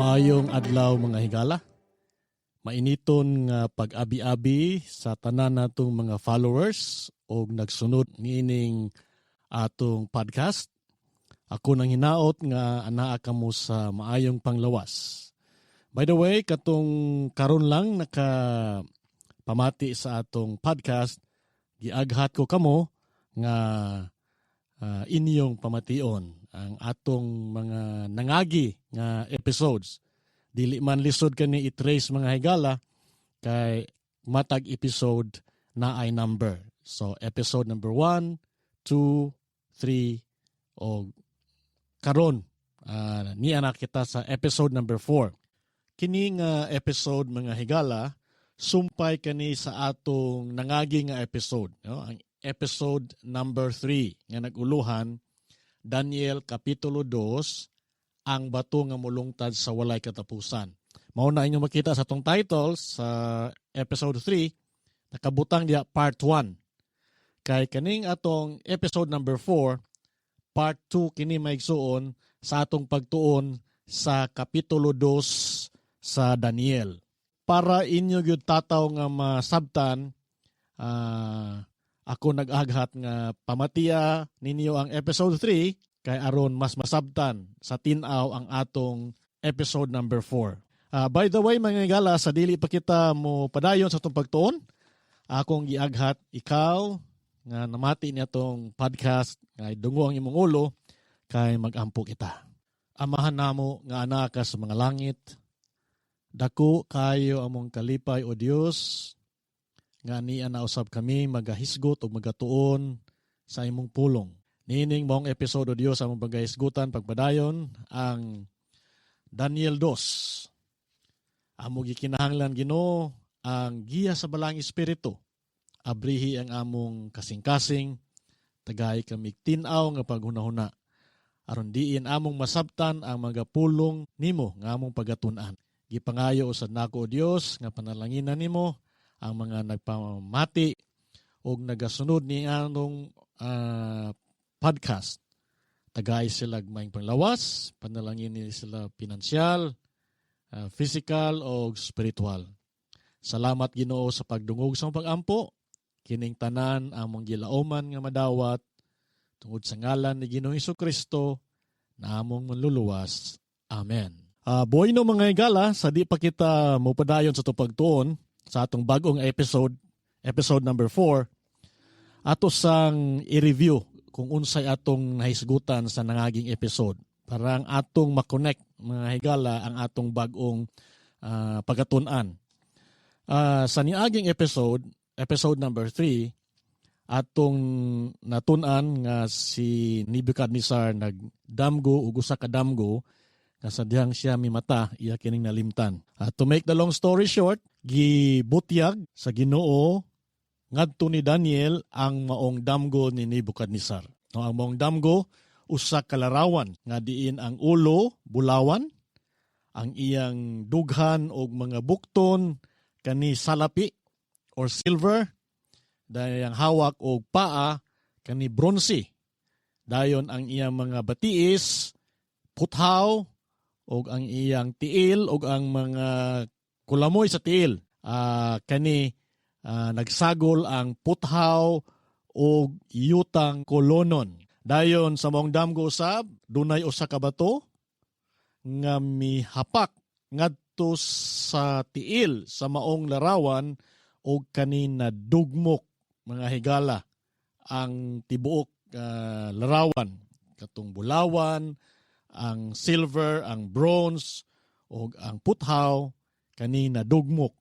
Maayong adlaw mga higala. Mainiton nga pag-abi-abi sa tanan natong mga followers o nagsunod niining atong podcast. Ako nang hinaot nga anaa kamo sa maayong panglawas. By the way, katong karon lang pamati sa atong podcast, giaghat ko kamo nga inyong pamation ang atong mga nangagi nga episodes. Dili man lisod kani i-trace mga higala kay matag episode na ay number. So episode number 1, 2, 3 o karon niya na kita sa episode number 4. Kini nga episode mga higala sumpay kani sa atong nangagi nga episode, no? Ang episode number 3 nga naguluhan Daniel Kapitulo 2, ang bato nga mulungtad sa walay katapusan. Mao na inyong makita sa tong title sa episode 3, nakabutang diya part 1. Kay kaning atong episode number 4, part 2 kini maigsuon sa atong pagtuon sa Kapitulo 2 sa Daniel. Para inyo gyud tataw nga masabtan, ako nag-aghat nga pamatiya ninyo ang episode 3 kay aron mas masabtan sa tinaw ang atong episode number 4. By the way mga higala, sa dili pa kita mo padayon sa itong pagtuon, akong giaghat ikaw nga namati niya itong podcast nga dungo ang imong ulo kay magampo kita. Amahan namo nga anak ka sa mga langit, dako kayo among kalipay o Dios, nga niya nausab kami magahisgot o magatuon sa imong pulong. Nining mong episode o Diyos among pagahisgutan pagpadayon ang Daniel 2. Amo gikinahanglan Ginoo ang giya sa balang espiritu. Abrihi ang among kasing-kasing, tagay kami tinaw nga paghunahuna. Aron diin among masabtan ang mga pulong nimo nga among pagatun-an. Gipangayo usad nako o Dios nga panalanginan nimo ang mga nagpamati o nagasunod ni anong podcast. Tagay sila maing panglawas, panalangin ni sila pinansyal, physical o spiritual. Salamat Ginoo sa pagdungog sa pag-ampo, kining tanan among gilaoman nga madawat, tungod sa ngalan ni Ginoong Hesukristo na among manluluwas. Amen. Buhay no mga higala, sa di pa kita mupadayon sa pagtuon sa atong bagong episode number 4, ato sang i-review kung unsay atong nahisgutan sa nangaging episode. Para ang atong makonect mga higala ang atong bagong pagatunan. Sa niaging episode number 3, atong natunan nga si Nebuchadnezzar nagdamgo ug usa ka damgo nga sadyang siya mimata iya kining nalimtan. To make the long story short, gibutyag sa Ginoo ngadto ni Daniel ang maong damgo ni Nebuchadnezzar. No, ang maong damgo usa ka larawan nga diin ang ulo bulawan, ang iyang dughan og mga bukton kani salapi or silver, dayon ang hawak og paa kani bronze. Dayon ang iyang mga batiis puthaw og ang iyang tiil og ang mga kulamoy sa tiil kani nagsagol ang puthaw o yutang kolonon. Dayon sa maong damgo usab, dunay usa ka bato nga mihapak ngadto sa tiil sa maong larawan o kanina dugmok mga higala ang tibuok larawan. Katong bulawan, ang silver, ang bronze, o ang puthaw kanina dugmok.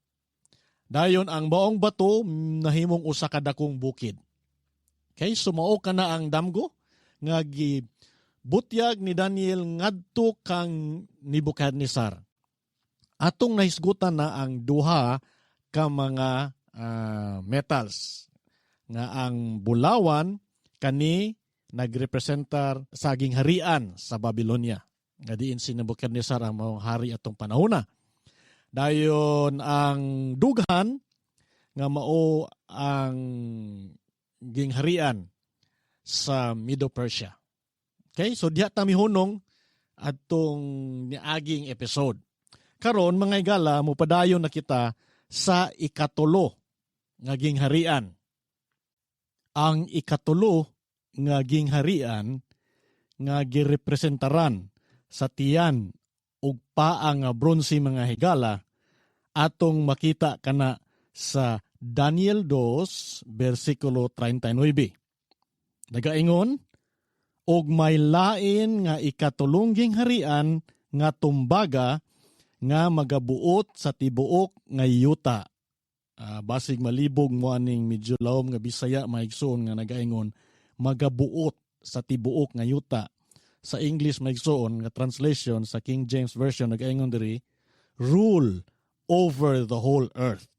Dayon ang maong bato nahimong usa ka dakong bukid. Okay, sumao ka na ang damgo nga gibutyag ni Daniel ngadto kang Nebuchadnezzar. Atong nahisgutan na ang duha ka mga metals nga ang bulawan kani nagrepresentar saging harian sa Babylonia. Nga diin si Nebuchadnezzar ang maong hari atong panahona. Dayon ang dughan nga mao ang gingharian sa Medo-Persia. Okay, so diha ta mihunong atong niaging episode. Karon mga higala, mupadayon na kita sa ikatulo nga gingharian. Ang ikatulo nga gingharian nga girepresentaran sa tiyan ug paa nga bronze mga higala atong makita kana sa Daniel 2 versikulo 39. Nagaingon, og may lain nga ikatulong gingharian nga tumbaga nga magabuot sa tibuok nga yuta. Basig malibog mo aning medyo lawom nga Bisaya maigsoon nga nagaingon magabuot sa tibuok nga yuta. Sa English maigsoon nga translation sa King James Version nagaingon diri rule over the whole earth.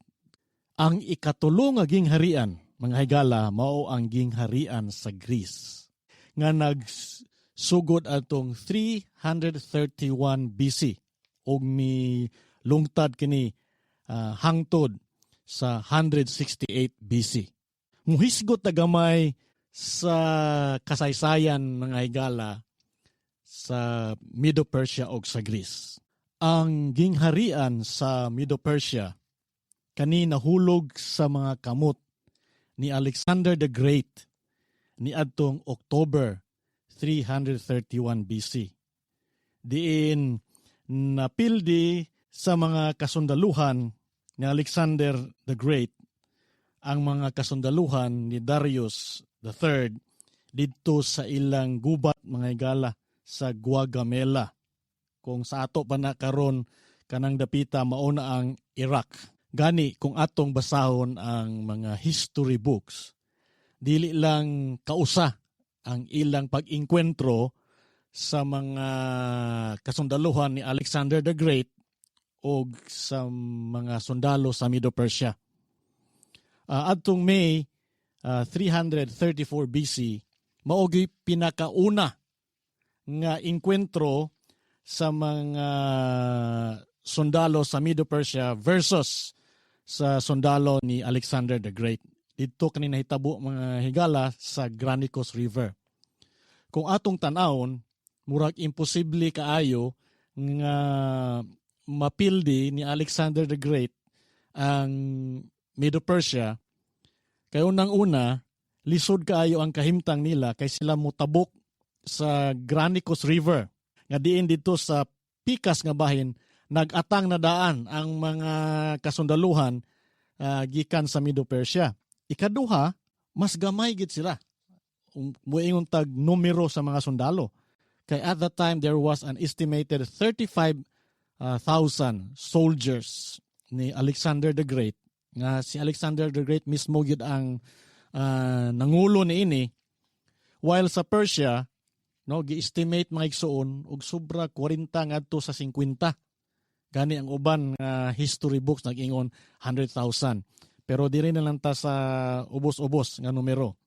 Ang ikatulo nga gingharian mga higala mao ang gingharian sa Greece nga nagsugod atong 331 BC og mi lungtad kini hangtod sa 168 BC. Muhisgot na gamay sa kasaysayan mga higala sa Medo-Persia o sa Greece. Ang gingharian sa Medo-Persia kani nahulog sa mga kamot ni Alexander the Great ni adtong October 331 BC. Diin napildi sa mga kasundaluhan ni Alexander the Great ang mga kasundaluhan ni Darius III didto sa ilang gubat mga higala sa Guagamela. Kung sa ato pa na karon kanang dapita mauna ang Iraq. Gani kung atong basahon ang mga history books, dili lang kausa ang ilang pag-inkwentro sa mga kasundaluhan ni Alexander the Great o sa mga sundalo sa Medo-Persia. Adtong May 334 BC, maogi pinakauna nga inkwentro sa mga sundalo sa Medo-Persia versus sa sundalo ni Alexander the Great. Dito kanina hitabo mga higala sa Granicus River. Kung atong tanawon, murag imposible kaayo nga mapildi ni Alexander the Great ang Medo-Persia. Kay unang-una, lisod kaayo ang kahimtang nila kay sila mutabok sa Granicus River. Nga diin dito sa pikas nga bahin, nag-atang na daan ang mga kasundaluhan gikan sa Medo-Persia. Ikaduha, mas gamay gid sila. Muingon tag numero sa mga sundalo. Kay at that time, there was an estimated 35,000 soldiers ni Alexander the Great. Nga si Alexander the Great mismo gid ang nangulo niini. While sa Persia, no, gi-estimate mga igsoon og sobra 40 ngadto sa 50. Gani ang uban history books nag-ingon 100,000. Pero diri na lang ta sa ubos-ubos nga numero.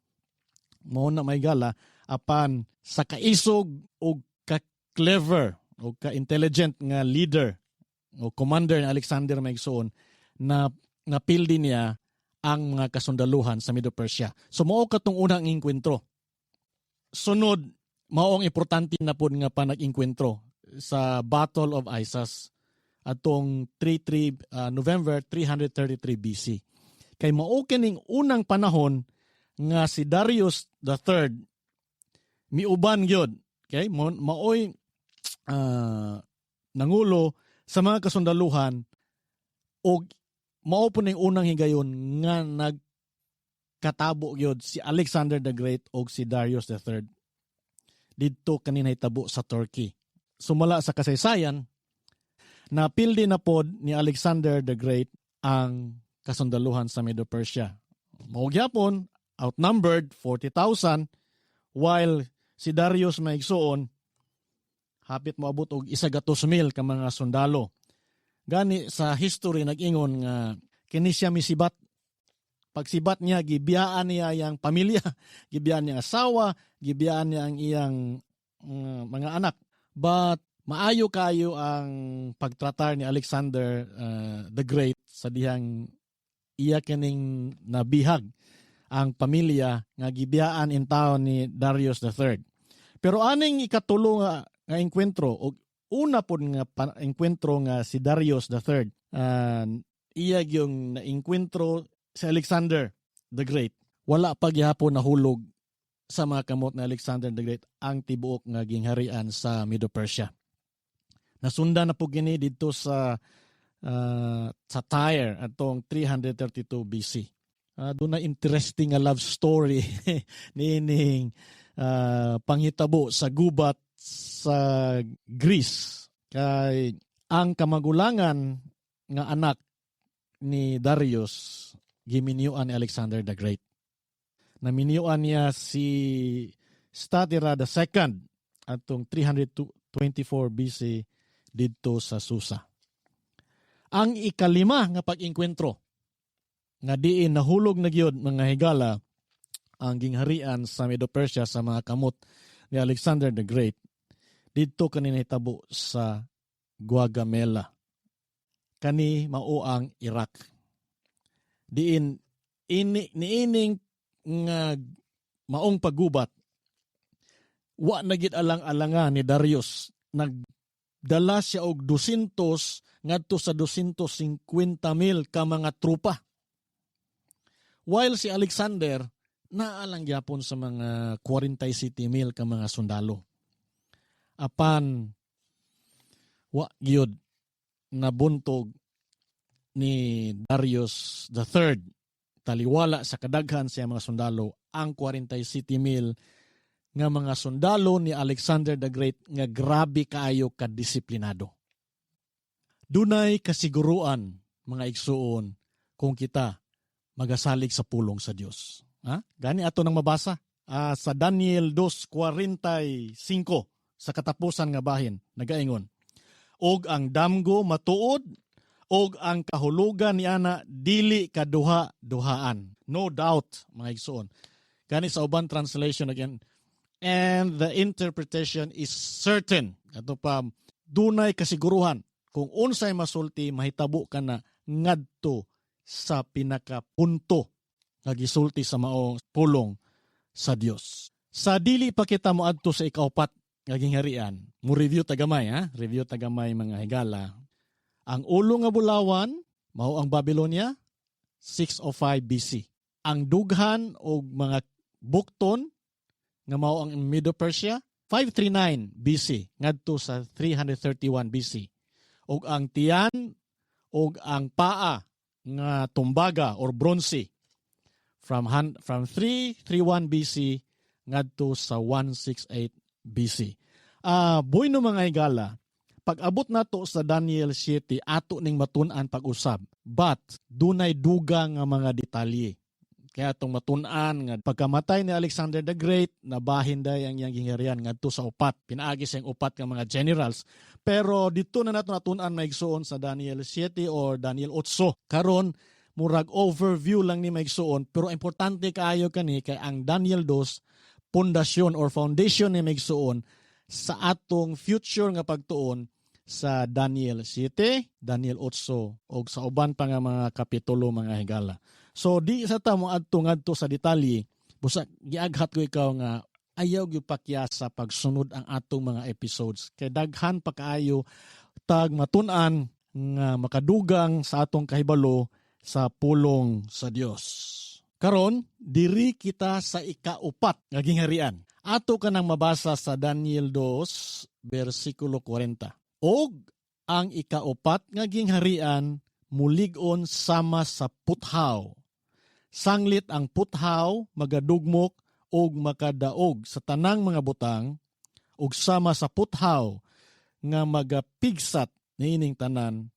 Mao na may gala apan sa kaisog o ka-clever o ka-intelligent nga leader o commander ni Alexander Maigsoon na napildi niya ang mga kasundaluhan sa Medo-Persia. So mao katong unang inkwentro. Sunod, mao ang importante na pod nga panag-inkwentro sa Battle of Issus atong November 333 BC. Kay mao kining unang panahon nga si Darius III miuban gyud, okay? Maoy nangulo sa mga kasundaluhan og mao po ning unang higayon nga nagkatabo gyud si Alexander the Great og si Darius III didto kanina hitabo sa Turkey. Sumala sa kasaysayan, napildi na pod ni Alexander the Great ang kasundaluhan sa Medo-Persia. Mao gyapon outnumbered 40,000 while si Darius maigsoon hapit moabot og 100,000 ka mga sundalo. Gani sa history nag-ingon nga kini siya misibat. Pagsibat niya gibiyaan niya yang pamilya, gibiyaan niya ang asawa, gibiyaan niya ang iyang mga anak. But maayo kayo ang pagtratar ni Alexander the Great sa dihang iya kining nabihag ang pamilya nga gibiyaan in taon ni Darius III. Pero aning ikatulo nga enkwentro o una po nga enkwentro nga si Darius III. Iya yung na-enkwentro si Alexander the Great. Wala pa gyapon nahulog sa mga kamot na Alexander the Great ang tibuok nga gingharian sa Medo-Persia. Nasunda na po gini dito sa Tyre atong 332 BC. Doon na interesting nga love story nining panghitabo sa gubat sa Greece. Kay ang kamagulangan nga anak ni Darius giminyuan ni Alexander the Great. Naminyuan niya si Statira II atong 324 BC dito sa Susa. Ang ikalima nga pag-inkwentro nga diin nahulog na gyud mga higala ang gingharian sa Medo-Persia sa mga kamot ni Alexander the Great dito kanina hitabo sa Gaugamela. Kani mao ang Iraq. Diin niining nga maong paggubat wa na gid alang-alanga ni Darius. Nagdala siya og 200 ngadto sa 250,000 ka mga trupa. While si Alexander naalang gyapon sa mga 47,000 ka mga sundalo. Apan wa gyud nabuntog ni Darius III taliwala sa kadaghan sa mga sundalo ang 47,000 nga mga sundalo ni Alexander the Great nga grabe kaayo kadisiplinado. Dunay kasiguruan mga igsuon kung kita magasalig sa pulong sa Dios. Gani ato nang mabasa sa Daniel 2:45 sa katapusan nga bahin nagaingon, og ang damgo matuod og ang kahulugan ni ana dili kaduha-duhaan. No doubt mga igsuon. Gani sa uban translation again, and the interpretation is certain. Ato pa dunay kasiguruhan kung unsay masulti mahitabo ka na ngadto sa pinakapunto nga gisulti sa maong pulong sa Dios. Sa dili pa kita moadto sa ikaupat nga gingharian, mo review tagamay review tagamay mga higala. Ang ulo nga bulawan mao ang Babylonia 605 BC. Ang dughan og mga bukton nga mao ang Medo-Persia 539 BC ngadto sa 331 BC. Og ang tiyan og ang paa nga tumbaga or bronze from 331 BC ngadto sa 168 BC. Buhay no mga higala, pag-abot nato sa Daniel 7 ato ning matun-an pag-usab, but dunay dugang nga mga detalye. Kaya itong matun-an nga pagkamatay ni Alexander the Great, nabahin day ang iyang gingharian ngadto sa upat. Pinaagi sa upat nga mga generals. Pero dito na nato natun-an maigsuon sa Daniel 7 or Daniel 8. Karon murag overview lang ni maigsuon, pero importante kaayo kani kay ang Daniel 2 pundasyon or foundation ni maigsuon sa atong future nga pagtuon sa Daniel 7, Daniel 8 o sa uban pa nga mga kapitulo mga higala. So di sa tamo adto ngadto sa detalye, busa giaghat ko ikaw nga ayaw gyud pakya sa pagsunod ang atong mga episodes kay daghan pa kaayo tag matun-an nga makadugang sa atong kahibalo sa pulong sa Dios. Karon diri kita sa ikaupat nga gingharian. Ato kanang mabasa sa Daniel 2 bersikulo 40. Og ang ikaupat nga gingharian mulig-on sama sa puthaw. Sanglit ang puthaw magadugmok og makadaog sa tanang mga butang ug sama sa puthaw nga magapigsat niining tanan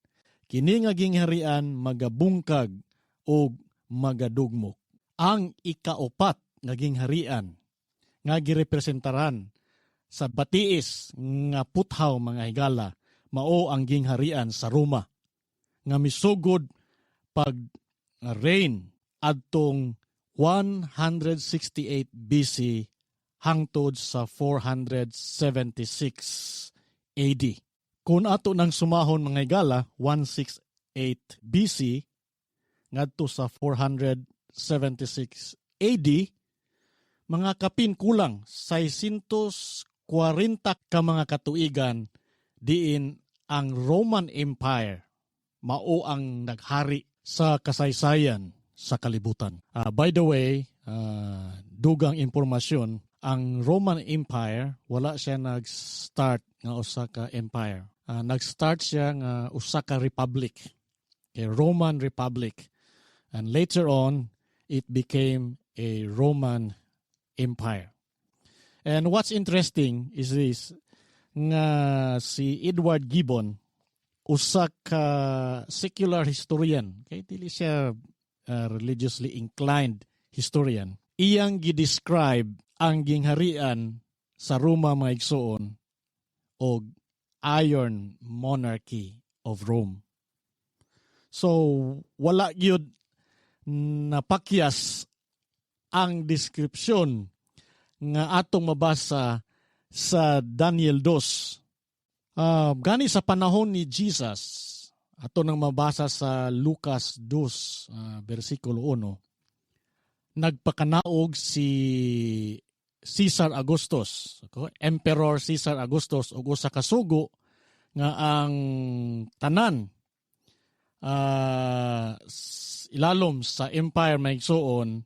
kini nga gingharian magabungkag og magadugmok. Ang ikaupat nga gingharian nga girepresentaran sa batiis nga puthaw mga higala mao ang gingharian sa Roma nga misugod pag reign adtong 168 BC hangtod sa 476 AD. Kung ato nang sumahon mga higala 168 BC ngadto sa 476 AD, mga kapin kulang 640 ka mga katuigan diin ang Roman Empire mao ang naghari sa kasaysayan sa kalibutan. By the way, dugang impormasyon, ang Roman Empire wala siya nag-start nga usa ka empire. Nag-start siya nga usa ka republic, a Roman Republic. And later on, it became a Roman Empire. And what's interesting is this, nga si Edward Gibbon, usa ka secular historian, kay dili siya religiously inclined historian, iyang gi-describe ang gingharian sa Roma mga igsoon o Iron Monarchy of Rome. So, wala gyud napakyas ang description nga atong mabasa sa Daniel 2. Gani sa panahon ni Jesus, ato nang mabasa sa Lucas 2, versikulo 1, nagpakanaog si Caesar Augustus, Emperor Caesar Augustus, ug usa ka sugo nga ang tanan ilalom sa empire maigsoon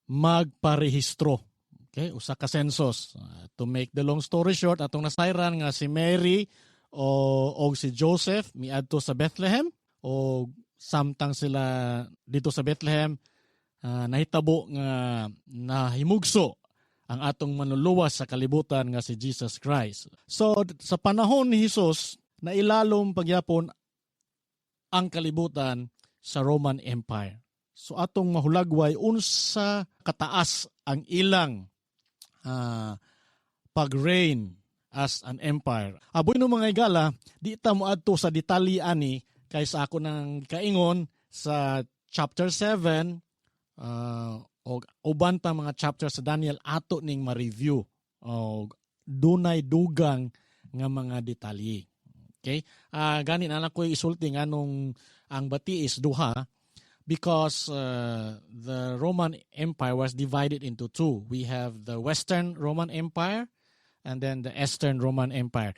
magparehistro. Okay, usa ka census. To make the long story short, atong nasayran nga si Mary o si Joseph miadto sa Bethlehem, o samtang sila dito sa Bethlehem nahitabo nga nahimugso ang atong manluluwas sa kalibutan nga si Jesus Christ. So sa panahon ni Jesus, nailalom pagyapon ang kalibutan sa Roman Empire. So atong mahulagway unsa kataas ang ilang pag-reign as an empire. Aboy no mga igala, di ta mo adto sa detalye ani kaysa ako nang kaingon sa chapter 7 o uban pa mga chapter sa Daniel ato ning ma-review o dunay dugang nga mga detalye. Okay? Gani na ko isulti nganong ang bati is duha, because the Roman Empire was divided into two. We have the Western Roman Empire and then the Eastern Roman Empire.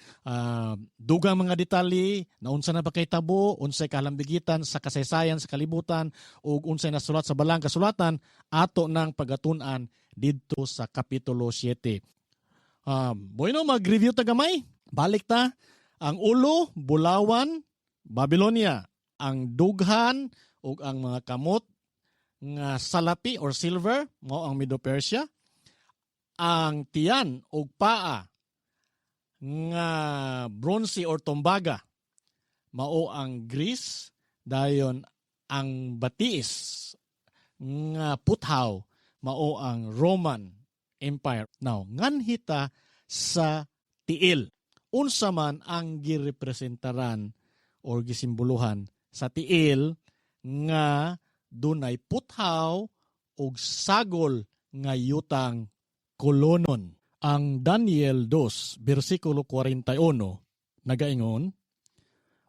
Dugang mga detalye na unsa na pakitabo, unsay kalambigitan sa kasaysayan sa kalibutan, ug unsay nasulat sa balang kasulatan ato nang pagatun-an didto sa kapitulo 7. Bueno, mag-review ta gamay. Balik ta. Ang ulo, Bulawan, Babylonia. Ang dughan ug ang mga kamot nga salapi or silver mao ang Medo-Persia. Ang tiyan ug paa nga bronze or tombaga mao ang Greece. Dayon ang batiis nga puthaw mao ang Roman Empire. Now, nganhita sa tiil. Unsa man ang girepresentaran or gisimboluhan sa tiil nga dunay puthaw ug sagol nga yutang kolonon. Ang Daniel 2 bersikulo 41 nagaingon,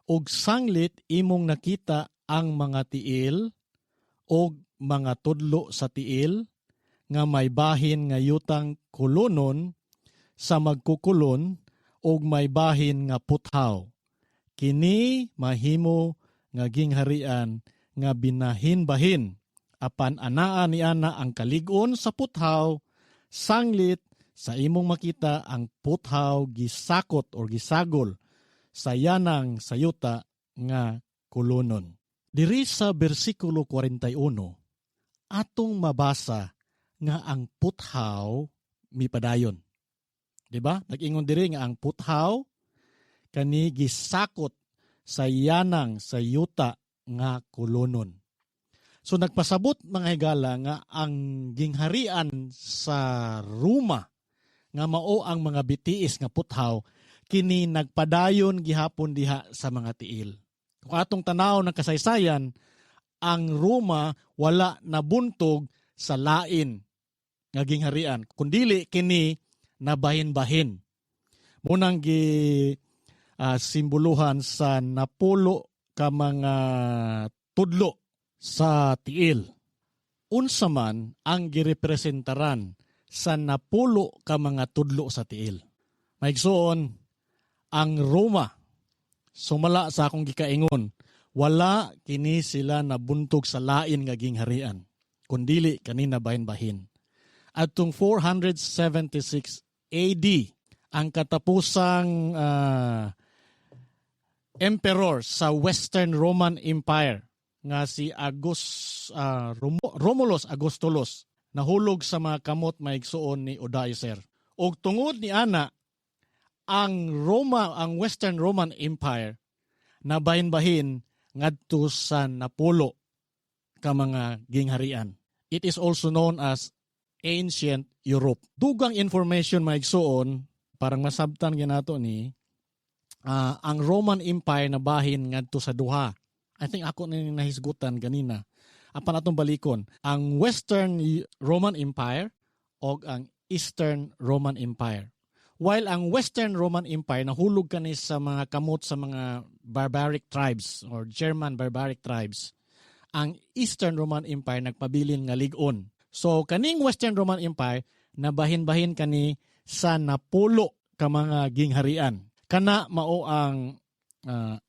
ug sanglit imong nakita ang mga tiil ug mga tudlo sa tiil nga may bahin nga yutang kolonon sa magkukulon ug may bahin nga puthaw. Kini mahimo nga gingharian nga binahin-bahin, apan anaa ni ana ang kalig-on sa puthaw, sanglit sa imong makita ang puthaw gisakot or gisagol sa yanang sayuta nga kolonon. Diri sa bersikulo 41, atong mabasa nga ang puthaw mipadayon. Diba? Nag-ingon diri nga ang puthaw kani gisakot sa yanang sa yuta nga kolonon. So nagpasabot mga higala nga ang gingharian sa Roma nga mao ang mga bitiis nga puthaw kini nagpadayon gihapon diha sa mga tiil. Kung atong tanaw ng kasaysayan, ang Roma wala nabuntog sa lain nga gingharian, kundili kini nabahin-bahin. Munang simboluhan sa napulo ka mga tudlo sa tiil. Unsa man ang girepresentaran sa napulo ka mga tudlo sa tiil. Maigsoon, ang Roma, sumala sa akong gikaingon, wala kini sila nabuntog sa lain nga gingharian, kundili kanina bahin-bahin. Atong 476 AD, ang katapusang emperor sa Western Roman Empire nga si Romulus Augustulus nahulog sa mga kamot maigsuon ni Odoacer. Og tungod ni ana ang Western Roman Empire na bahin-bahin ngadto sa napulo ka mga gingharian. It is also known as Ancient Europe. Dugang information maigsuon parang masabtan ginato ni ang Roman Empire na bahin ngadto sa duha. I think ako na nahisgutan ganina. Apan atong balikon, ang Western Roman Empire o ang Eastern Roman Empire. While ang Western Roman Empire nahulog kani sa mga kamot sa mga barbaric tribes or German barbaric tribes, ang Eastern Roman Empire nagpabilin nga lig-on. So kaning Western Roman Empire nabahin-bahin kani sa napulo ka mga gingharian. Kana mao ang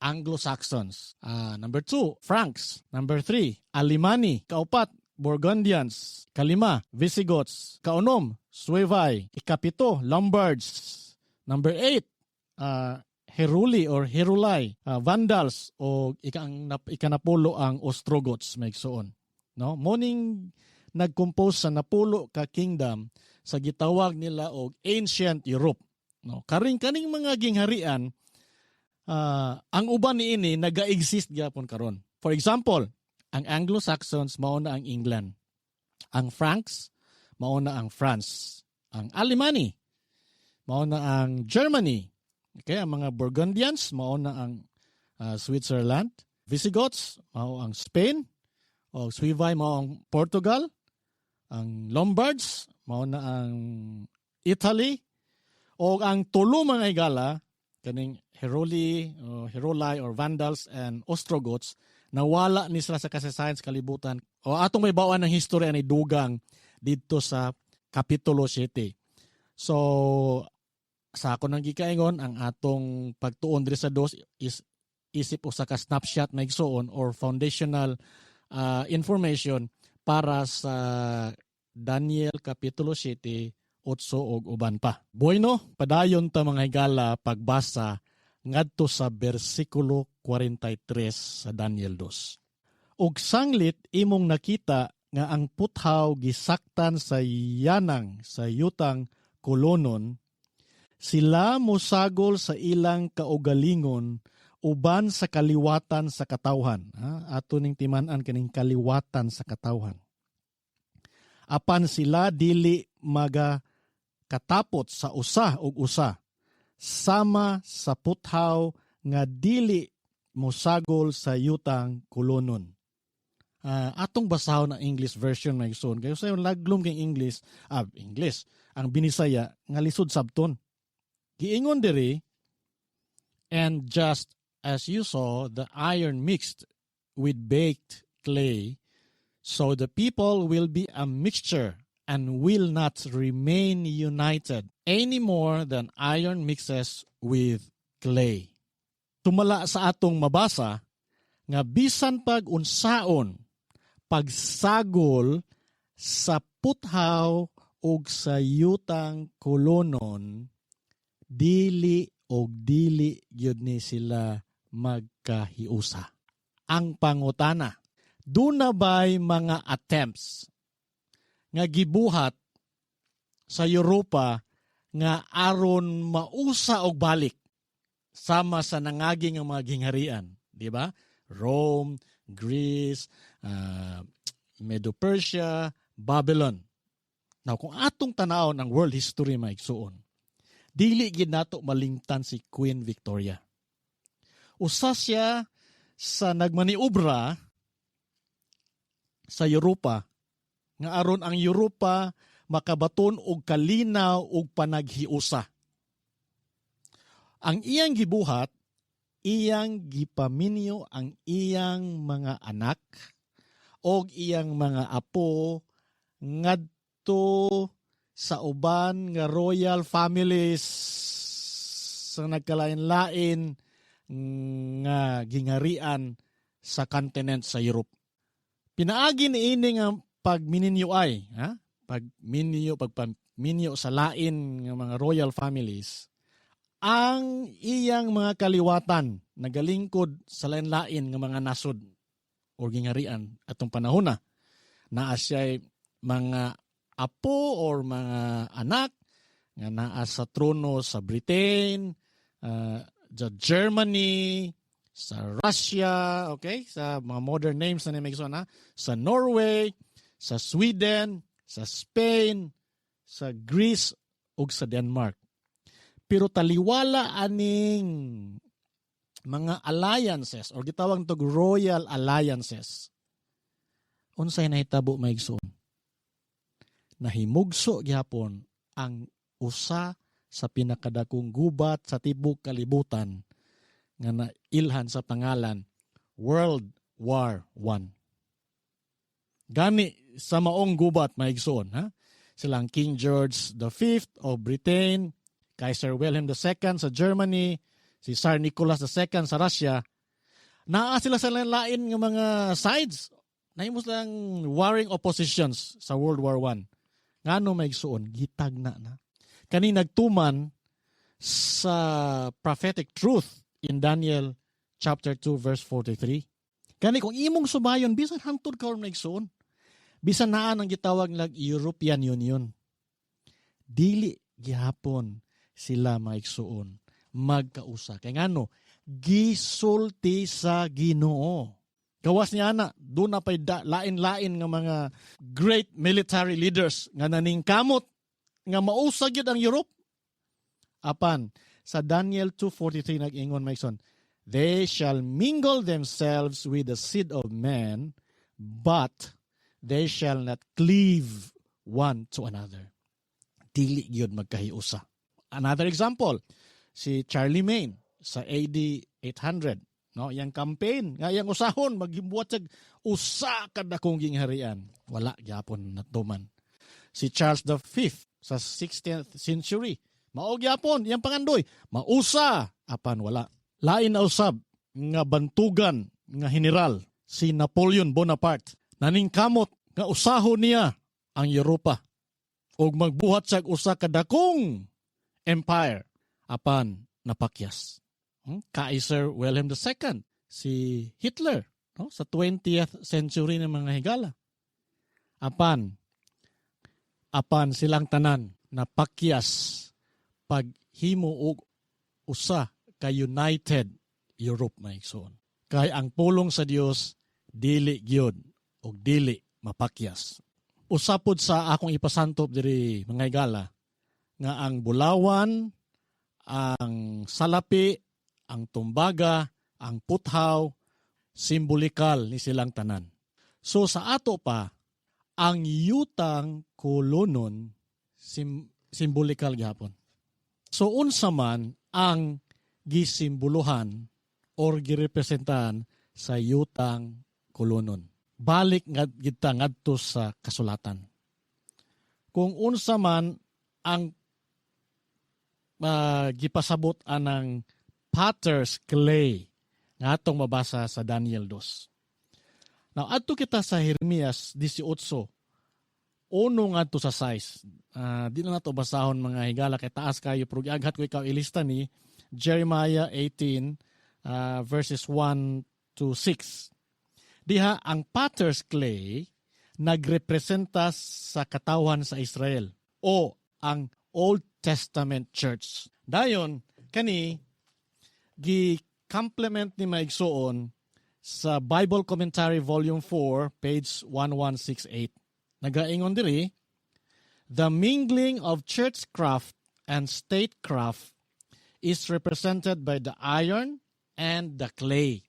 Anglo-Saxons. Number 2, Franks. Number 3, Alemanni. Kaupat, Burgundians. Kalima, Visigoths. Kaunom, Suevi. Ikapito, Lombards. Number 8, Heruli or Heruli. Vandals o ikanapulo ang Ostrogoths maigsuon. No? Morning nag-compose sa napulo ka kingdom sa gitawag nila og Ancient Europe. No, kaning mga gingharian, ang uban niini naga-exist gyapon karon. For example, ang Anglo-Saxons mao na ang England. Ang Franks mao na ang France. Ang Alemanni mao na ang Germany. Okay, ang mga Burgundians mao na ang Switzerland. Visigoths mao ang Spain. O Suevi mao ang Portugal. Ang Lombards mao na ang Italy. O ang tulo mga igala, kaning Heruli or Vandals and Ostrogoths, nawala ni sila sa kasaysayan sa kalibutan. O atong may bawaan ng history ni dugang dito sa Kapitulo 7. So, sa ako nang gikaingon, ang atong pagtuon diri sa dos is isip usa ka snapshot na igsuon or foundational information para sa Daniel Kapitulo 7, 8 og uban pa. Bueno, padayon ta mga higala pagbasa ngadto sa bersikulo 43 sa Daniel 2. Og sanglit imong nakita nga ang puthaw gisaktan sa yanang sa yutang kolonon, sila mosagol sa ilang kaugalingon uban sa kaliwatan sa katawhan. Ato ning timan-an kaning kaliwatan sa katawhan. Apan sila dili katapot sa usa ug usa, sama sa puthaw nga dili mosagol sa yutang kolonon. Atong basahon ang English version na igsoon. Kayo sa laglom kay English, ang binisaya nga lisod sabton. Giingon diri, and just as you saw the iron mixed with baked clay, so the people will be a mixture and will not remain united any more than iron mixes with clay. Tumala sa atong mabasa nga bisan pag unsaon pagsagol sa puthaw ug sa yutang kolonon, dili gyud ni sila magkahiusa. Ang pangutana, duna bay mga attempts nga gibuhat sa Europa nga aron mausa og balik sama sa nangaging nga mga gingharian, di ba? Rome, Greece, Medo-Persia, Babylon. Now, kung atong tanawon ang world history maigsuon, dili gid nato malingtan si Queen Victoria. Usa siya sa nagmaniobra sa Europa nga aron ang Europa makabaton og kalinaw og panaghiusa. Ang iyang gibuhat, iyang gipaminyo ang iyang mga anak og iyang mga apo ngadto sa uban nga royal families sa nagkalain-lain nga gingarian sa continent sa Europe. Pinaagi ni ini nga pagmininyo ay, pagpaminyo sa lain ng mga royal families, ang iyang mga kaliwatan nagalingkod sa lain-lain ng mga nasod o gingarian atong panahon na siya'y mga apo or mga anak nga naa sa trono sa Britain, sa Germany, sa Russia, okay? Sa mga modern names na may sa Norway, sa Sweden, sa Spain, sa Greece, ug sa Denmark. Pero taliwala aning mga alliances or gitawag tog royal alliances. Unsay nahitabo maigsoon? Nahimugso gyapon ang usa sa pinakadakong gubat sa tibok kalibutan nga nailhan sa pangalan World War I. Gani sa maong gubat maigsoon, silang King George V of Britain, Kaiser Wilhelm II sa Germany, si Tsar Nicholas II sa Russia, naa sila sa lain ng mga sides. Nahimo silang warring oppositions sa World War I. Ngano maigsuon, gitagna na. Kani nagtuman sa prophetic truth in Daniel chapter 2 verse 43. Kani kung imong sumayon, bisan hantod ka maigsuon. Bisan naan ang gitawag lag European Union. Dili gihapon sila maigsuon magkausa. Kay ngano, gisulti sa Ginoo. Gawas niya na, doon na pa'y lain-lain ng mga great military leaders nga naningkamot nga mausag yun ang Europe. Apan, sa Daniel 2:43 nag-ingon maison, they shall mingle themselves with the seed of man, but they shall not cleave one to another. Dili yun magkahiusa. Another example, si Charlie Maine sa AD 800. No, yang campaign, nga yang usahon maghibuat sa usa kada kong gingharian. Wala gyapon natuman. Si Charles V sa 16th century, mao gyapon yang pangandoy, mausa apan wala. Lain na usab nga bantugan nga general si Napoleon Bonaparte. Naningkamot nga usahon niya ang Europa ug magbuhat sa usa ka dakong empire apan napakyas. Kaiser Wilhelm II, si Hitler, no? Sa 20th century ng mga higala. Apan silang tanan napakyas paghimo og usa ka United Europe maigsoon. Kay ang pulong sa Dios dili gyud og dili mapakyas. Usapod sa akong ipasantop diri mga higala nga ang bulawan, ang salapi, ang tumbaga, ang puthaw, simbolikal ni silang tanan. So sa ato pa, ang yutang kolonon, simbolikal gyapon. So unsa man ang gisimboluhan or girepresentahan sa yutang kolonon. Balik nga kita ngadto sa kasulatan. Kung unsa man ang gipasabot anang potter's clay nga atong mabasa sa Daniel 2. Now, adto kita sa Jeremias 18, uno ngadto sa 6. Di na nato basahon mga higala kay taas kayo, pero giaghat ko ikaw ilista ni Jeremiah 18 verses 1 to 6. Diha, ang potter's clay nagrepresenta sa katawan sa Israel o ang Old Testament Church. Dayon, kani gi-complement ni maigsoon sa Bible Commentary Volume 4, page 1168. Nagaingon diri, the mingling of churchcraft and statecraft is represented by the iron and the clay.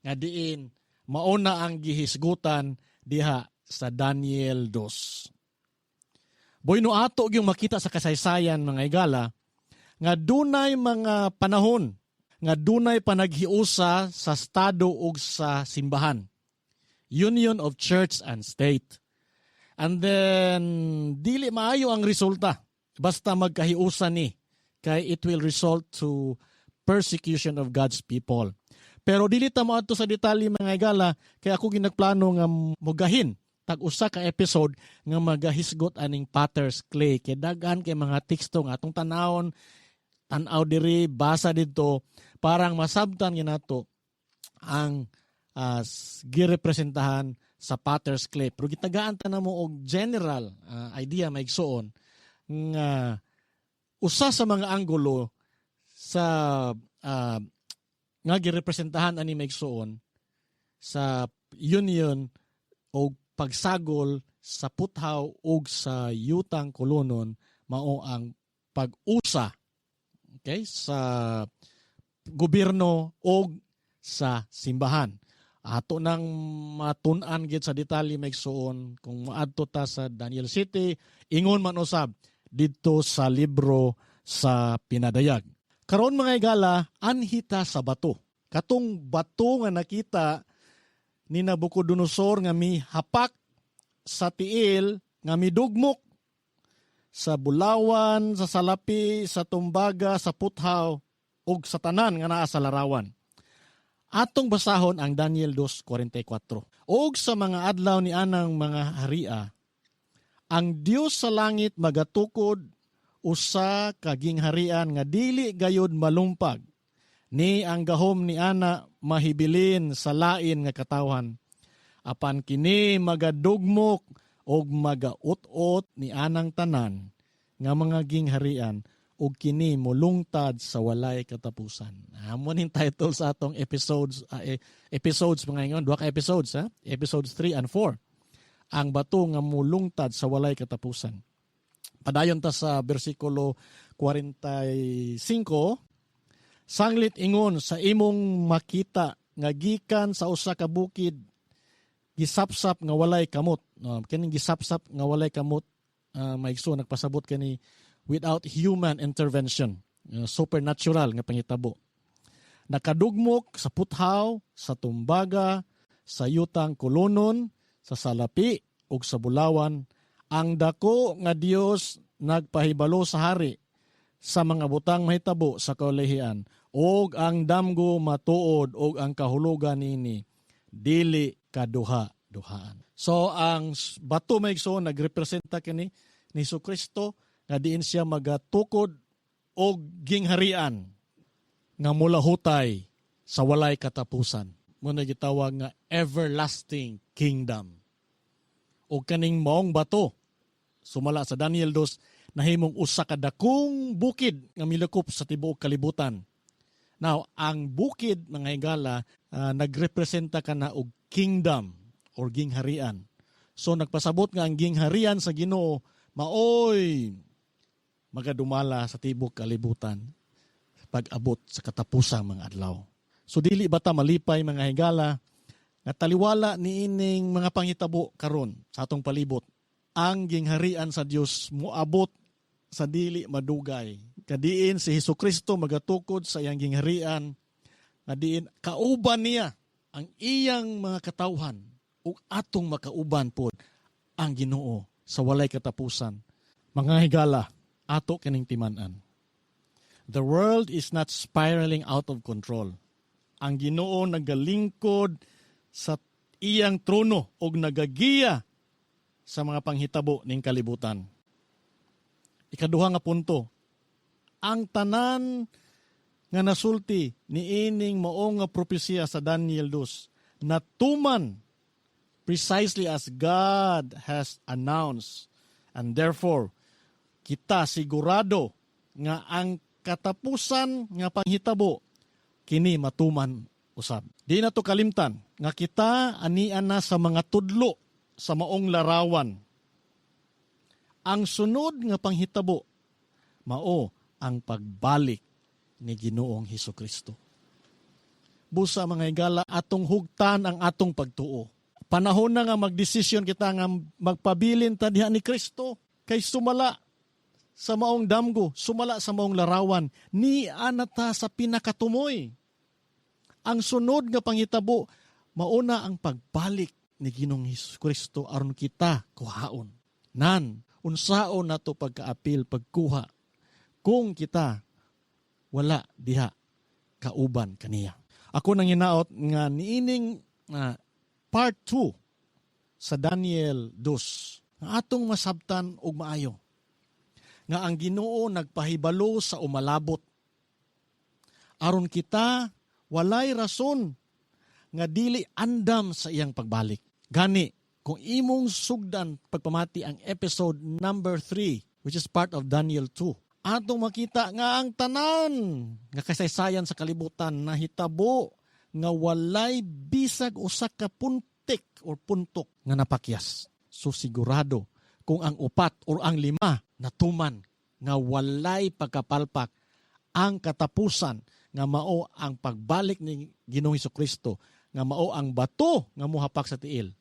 Nga diin, mauna ang gihisgutan diha sa Daniel 2. Boy no ato yung makita sa kasaysayan mga igala, nga dunay mga panahon nga dunay panaghiusa sa estado ug sa simbahan. Union of church and state. And then dili maayo ang resulta basta magkahiusa ni kay it will result to persecution of God's people. Pero dili ta mo adto sa detalye mga higala, kay ako ginagplano nga mugahin tag usa ka episode nga magahisgot aning potter's clay, kay daghan kay mga teksto nga atong tanawon, tan-aw diri, basa dito, parang masabtan nato ang girepresentahan sa potter's clay. Pero gitagaan ta na mo og general idea maigsuon nga usa sa mga anggulo sa nga girepresentahan ani maigsuon sa union o pagsagol sa puthaw ug sa yutang kolonon mao ang pag-usa, okay, sa gobyerno o sa simbahan. Ato nang matun-an gid sa detalye maigsuon kung maadto ta sa Daniel City, ingon man usab didto sa libro sa Pinadayag. Karon mga higala, anhita sa bato. Katong bato nga nakita ni Nabucodonosor nga mihapak sa tiil nga midugmok sa bulawan, sa salapi, sa tumbaga, sa puthaw ug sa tanan nga naa sa larawan. Atong basahon ang Daniel 2:44. Og sa mga adlaw ni anang mga haria, ang Dios sa langit magatukod usa ka gingharian nga dili gayud malumpag, ni ang gahom ni ana mahibilin sa lain nga katawhan. Apan kini magadugmok og magaut-ot ni anang tanan nga mga gingharian ug kini molungtad sa walay katapusan. Amo ning title sa atong episodes mga ingon, duha ka episodes episodes 3 and 4. Ang bato nga molungtad sa walay katapusan. Padayon ta sa bersikulo 45. Sanglit ingon sa imong makita nga gikan sa usa ka bukid gisapsap nga walay kamot. Kining gisapsap nga walay kamot maigso nagpasabot kani without human intervention, supernatural nga panghitabo. Nakadugmok sa puthaw, sa tumbaga, sa yutang kolonon, sa salapi ug sa bulawan, ang dako nga Dios nagpahibalo sa hari sa mga butang mahitabo sa kaulihian, ug ang damgo matuod ug ang kahulugan nini dili kaduha-duhaan. So ang bato maigsoon nagrepresenta kini ni Jesucristo nga diin siya magatukod og gingharian nga mulahutay sa walay katapusan. Muna gitawag nga everlasting kingdom. O kaning maong bato, sumala sa Daniel 2, nahimong usa ka dakong bukid nga milakop sa tibuok kalibutan. Now, ang bukid mga higala nagrepresenta kana og kingdom or gingharian. So nagpasabot nga ang gingharian sa Ginoo maoy magadumala sa tibok kalibutan pag-abot sa katapusang mga adlaw. So dili bata malipay mga higala nga taliwala niining mga panghitabo karon sa atong palibot. Ang gingharian sa Dios moabot sa dili madugay. Kadiin si Jesucristo magatukod sa iyang gingharian, kadiin kauban niya ang iyang mga katawhan ug atong makauban pod ang Ginoo sa walay katapusan. Mga higala, ato kining timan-an. The world is not spiraling out of control. Ang Ginoo nagalingkod sa iyang trono ug nagagiya sa mga panghitabo ning kalibutan. Ikaduha nga punto, ang tanan nga nasulti niining mao nga propesya sa Daniel 2 natuman precisely as God has announced, and therefore kita sigurado nga ang katapusan nga panghitabo kini matuman usab. Di na to kalimtan nga kita anian na sa mga tudlo sa maong larawan. Ang sunod nga panghitabo mao ang pagbalik ni Ginoong Hesukristo. Busa mga higala, atong hugtan ang atong pagtuo. Panahon na nga magdesisyon kita nga magpabilin ta diha ni Kristo kay sumala sa maong damgo, sumala sa maong larawan, ni anata sa pinakatumoy. Ang sunod nga panghitabo, mauna ang pagbalik ni Ginoong Hesukristo aron kita kuhaon. Nan, unsaon nato pagkaapil, pagkuha, kung kita wala diha kauban kaniya. Ako nang hinaot nga niining part 2 sa Daniel 2 nga atong masabtan og maayo nga ang Ginoo nagpahibalo sa umalabot aron kita walay rason nga dili andam sa iyang pagbalik. Gani, kung imong sugdan pagpamati ang episode number 3, which is part of Daniel 2, atong makita nga ang tanan nga kasaysayan sa kalibutan nahitabo nga walay bisag usa ka puntik or puntok nga napakyas. So sigurado kung ang 4 or ang 5 natuman nga walay pagkapalpak ang katapusan nga mao ang pagbalik ni Ginoong Hesukristo, nga mao ang bato nga mohapak sa tiil.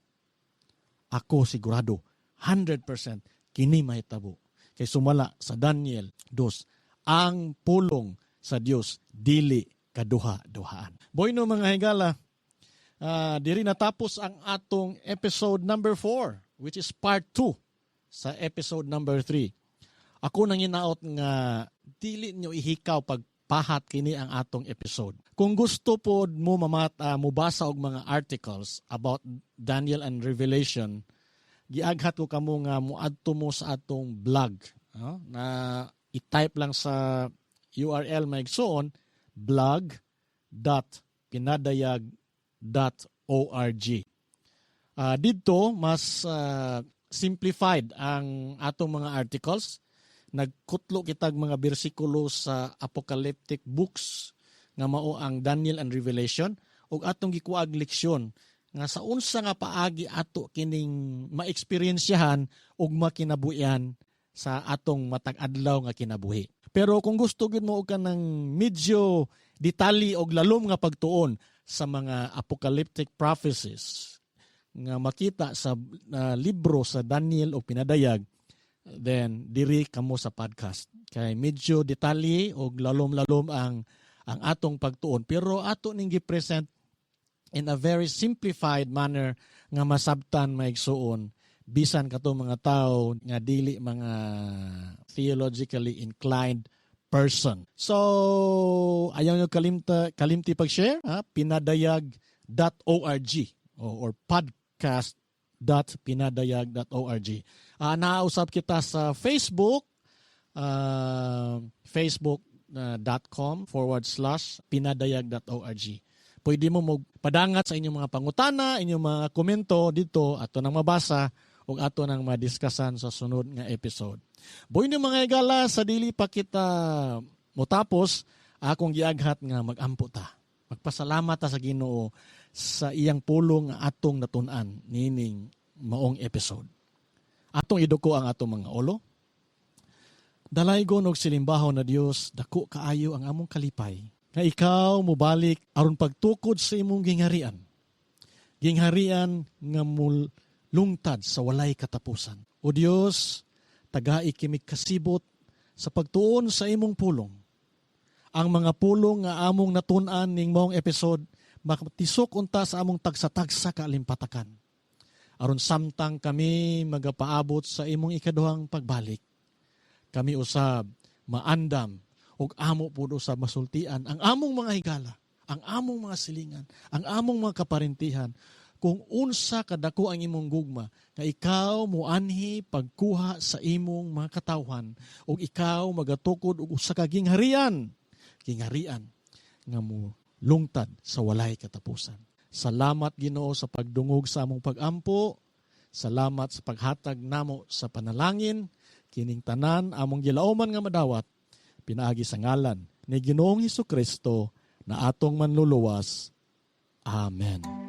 Ako sigurado 100% kini mahitabo. Kay sumala sa Daniel 2, ang pulong sa Dios dili kaduha-duhaan. Boy no mga higala, diri natapos ang atong episode number 4, which is part 2 sa episode number 3. Ako nang hinaot nga dili nyo ihikaw pagpahat kini ang atong episode. Kung gusto po mo mubasa og mga articles about Daniel and Revelation, giaghat ko kamo nga muadto mo sa atong blog, na i-type lang sa URL maigsoon blog.pinadayag.org. Dito mas simplified ang atong mga articles. Nagkutlo kitag mga bersikulo sa apocalyptic books nga mao ang Daniel and Revelation, ug atong gikuag leksyon nga sa unsa nga paagi ato kining maeksperiensyahan ug makinabuhian sa atong matag adlaw nga kinabuhi. Pero kung gusto gid mo og kanang medyo detalye og lalom nga pagtuon sa mga apocalyptic prophecies nga makita sa libro sa Daniel o Pinadayag, then diri kamo sa podcast. Kay medyo detalye o lalom-lalom ang atong pagtuon. Pero ato ning gi-present in a very simplified manner nga masabtan maigsuon bisan kato mga tao nga dili mga theologically inclined person. So, ayaw nyo kalimti pag-share, pinadayag.org or podcast.pinadayag.org. Nausap kita sa Facebook, facebook.com/pinadayag.org. Pwede mo magpadangat sa inyong mga pangutana, inyong mga komento dito, ato nang mabasa o ato nang madiskasan sa sunod nga episode. Boy niyo mga higala, sa dili pa kita motapos, akong giaghat nga magampo ta. Magpasalamat ta sa Ginoo sa iyang pulong nga atong natun-an nining maong episode. Atong iduko ang atong mga ulo. Dalaygon og silimbaho na Dios, dako kaayo ang among kalipay. Nga ikaw mubalik aron pagtukod sa imong gingharian. Gingharian nga lungtad sa walay katapusan. O Dios, tagai kimi kasibot sa pagtuon sa imong pulong. Ang mga pulong nga among natun-an ning maong episode matisok unta sa among tagsa-tagsa kaalimpatakan. Aron samtang kami magapaabot sa imong ikaduhang pagbalik. Kami usab maandam ug amo pud usab masultian ang among mga higala, ang among mga silingan, ang among mga kaparintihan, kung unsa kadako ang imong gugma nga ikaw muanhi pagkuha sa imong mga katawhan ug ikaw magatukod og usa ka gingharian nga mo lungtad sa walay katapusan. Salamat Ginoo sa pagdungog sa among pagampo. Salamat sa paghatag namo sa panalangin kining tanan among gilauman nga madawat pinaagi sa ngalan ni Ginoong Hesukristo na atong manluluwas. Amen.